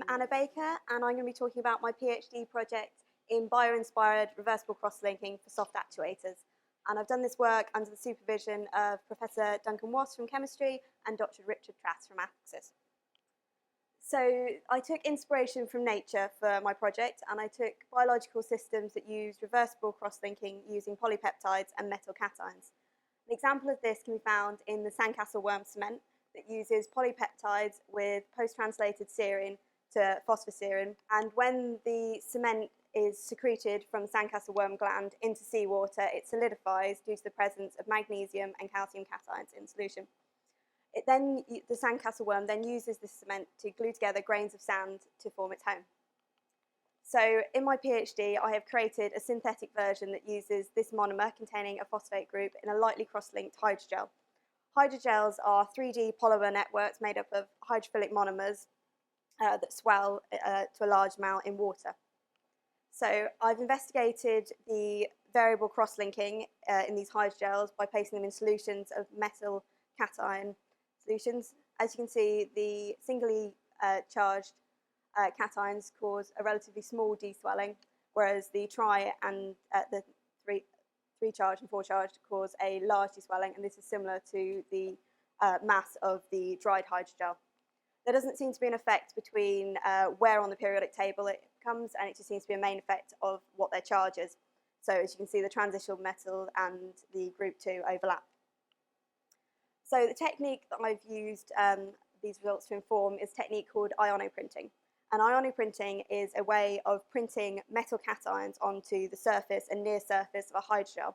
Anna Baker, and I'm going to be talking about my PhD project in bio-inspired reversible cross-linking for soft actuators. And I've done this work under the supervision of Professor Duncan Wass from chemistry and Dr. Richard Trass from Axis. So I took inspiration from nature for my project, and I took biological systems that use reversible cross-linking using polypeptides and metal cations. An example of this can be found in the sandcastle worm cement that uses polypeptides with post-translated serine to phosphoserine. And when the cement is secreted from the sandcastle worm gland into seawater, it solidifies due to the presence of magnesium and calcium cations in solution. The sandcastle worm then uses this cement to glue together grains of sand to form its home. So in my PhD, I have created a synthetic version that uses this monomer containing a phosphate group in a lightly cross-linked hydrogel. Hydrogels are 3D polymer networks made up of hydrophilic monomers that swell to a large amount in water. So I've investigated the variable cross-linking in these hydrogels by placing them in solutions of metal cation solutions. As you can see, the singly charged cations cause a relatively small deswelling, whereas the tri and the three charged and 4 charged cause a large deswelling, and this is similar to the mass of the dried hydrogel. There doesn't seem to be an effect between where on the periodic table it comes, and it just seems to be a main effect of what their charge is. So as you can see, the transitional metal and the group 2 overlap. So the technique that I've used these results to inform is a technique called Ayano printing. And Ayano printing is a way of printing metal cations onto the surface and near surface of a hydrogel.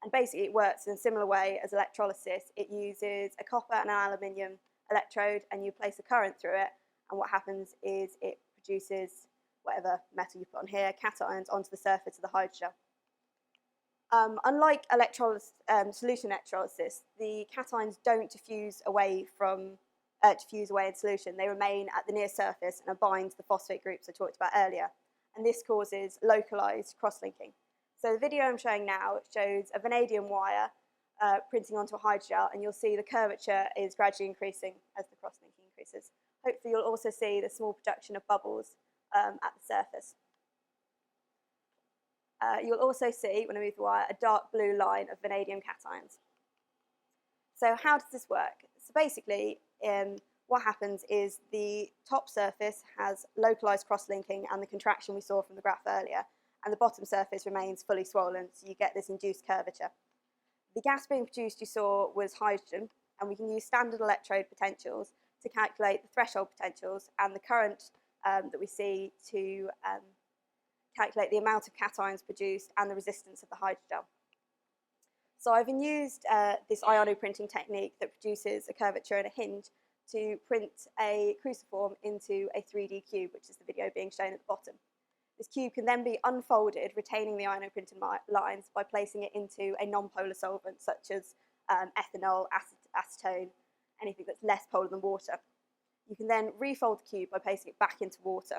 And basically it works in a similar way as electrolysis. It uses a copper and an aluminium electrode, and you place a current through it, and what happens is it produces whatever metal you put on here, cations onto the surface of the hydrogel. Unlike solution electrolysis, the cations don't diffuse away in solution. They remain at the near surface and are bind to the phosphate groups I talked about earlier, and this causes localized cross-linking. So the video I'm showing now shows a vanadium wire printing onto a hydrogel, and you'll see the curvature is gradually increasing as the cross-linking increases. Hopefully you'll also see the small production of bubbles at the surface. You'll also see, when I move the wire, a dark blue line of vanadium cations. So how does this work? So basically, what happens is the top surface has localized cross-linking and the contraction we saw from the graph earlier, and the bottom surface remains fully swollen, so you get this induced curvature. The gas being produced you saw was hydrogen, and we can use standard electrode potentials to calculate the threshold potentials and the current that we see to calculate the amount of cations produced and the resistance of the hydrogel. So I've used this Ayano printing technique that produces a curvature and a hinge to print a cruciform into a 3D cube, which is the video being shown at the bottom. This cube can then be unfolded, retaining the Ayano printed lines by placing it into a non-polar solvent, such as ethanol, acetone, anything that's less polar than water. You can then refold the cube by placing it back into water.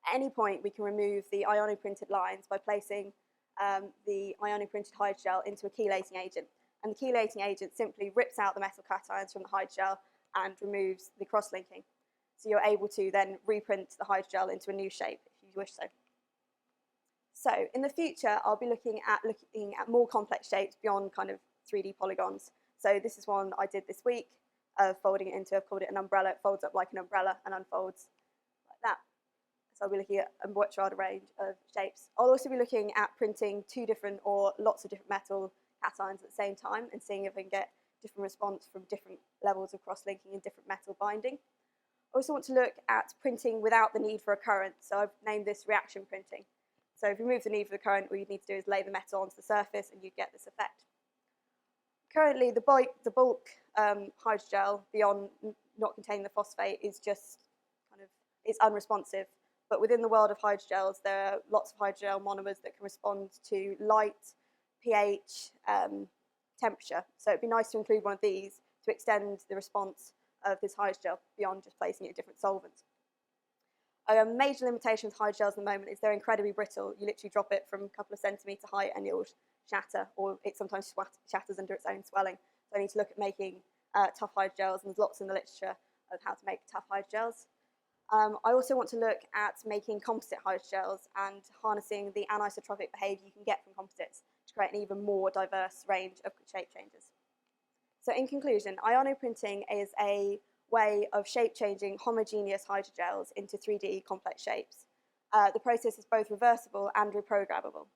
At any point, we can remove the Ayano printed lines by placing the Ayano printed hydrogel into a chelating agent. And the chelating agent simply rips out the metal cations from the hydrogel and removes the cross-linking. So you're able to then reprint the hydrogel into a new shape if you wish so. So in the future, I'll be looking at more complex shapes beyond kind of 3D polygons. So this is one I did this week of folding it into, I've called it an umbrella. It folds up like an umbrella and unfolds like that. So I'll be looking at a much wider range of shapes. I'll also be looking at printing 2 different or lots of different metal cations at the same time and seeing if I can get different response from different levels of cross-linking and different metal binding. I also want to look at printing without the need for a current, so I've named this reaction printing. So if you remove the need for the current, all you need to do is lay the metal onto the surface and you get this effect. Currently, the bulk hydrogel, beyond not containing the phosphate, is just it's unresponsive. But within the world of hydrogels, there are lots of hydrogel monomers that can respond to light, pH, temperature. So it'd be nice to include one of these to extend the response of this hydrogel beyond just placing it in different solvents. A major limitation with hydrogels at the moment is they're incredibly brittle. You literally drop it from a couple of centimetre height and it'll shatter, or it sometimes shatters under its own swelling. So I need to look at making tough hydrogels, and there's lots in the literature of how to make tough hydrogels. I also want to look at making composite hydrogels and harnessing the anisotropic behaviour you can get from composites to create an even more diverse range of shape changes. So in conclusion, Ayano printing is a way of shape-changing homogeneous hydrogels into 3D complex shapes. The process is both reversible and reprogrammable.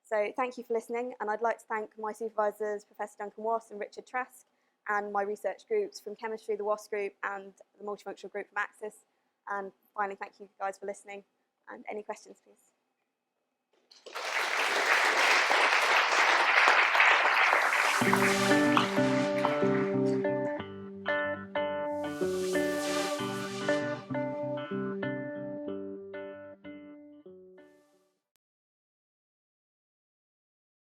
So thank you for listening, and I'd like to thank my supervisors, Professor Duncan Wass and Richard Trask, and my research groups from chemistry, the Wass group, and the multifunctional group from Axis. And finally, thank you guys for listening, and any questions, please.